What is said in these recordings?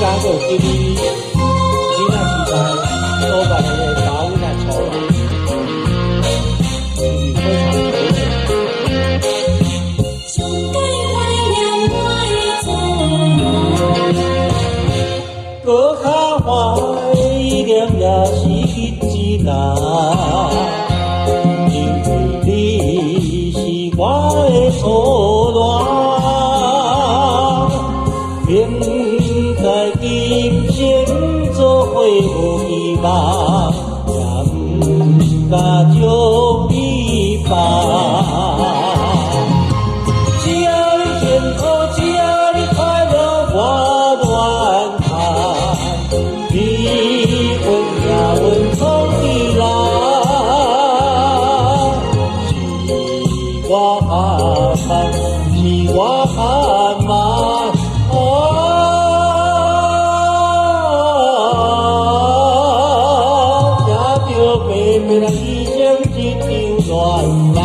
敢过今日，你若是在多办的家阮来错啦，是非常可怜。上界怀念我的祖母，搁较怀念也是一日啦，因为你是我的初恋。明在今生做伙有希望，也不敢将你放。只要你幸福，只要你快乐，我愿看。你问也问从你来，是我含慢，是我含慢。白白来牺牲一场恋爱。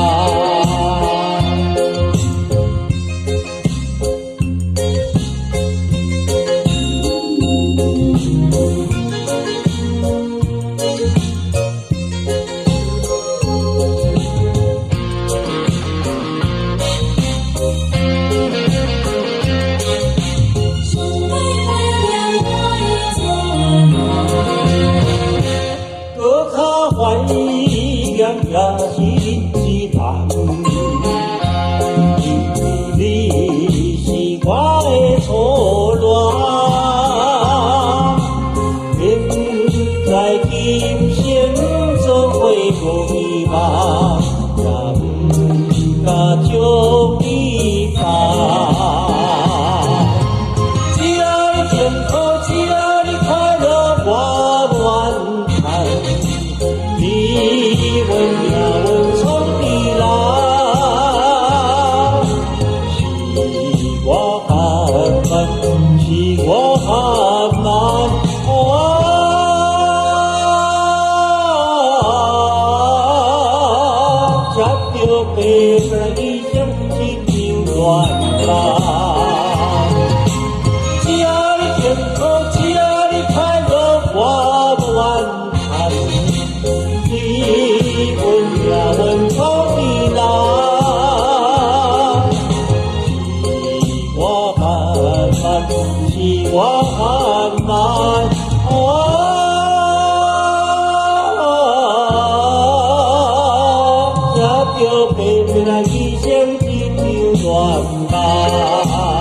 怀念也是一人，因为你是我的初恋。明在今生做伙无希望，也不敢将你放。只要你幸福，只要你快乐，我愿看。你问也问从你来，是我含慢，是我含慢，接着白白牺牲一场恋爱。只要你幸福，只要你快乐，我愿看。你问也问从你来，是我含慢，是我含慢，接着白白来牺牲一场恋爱。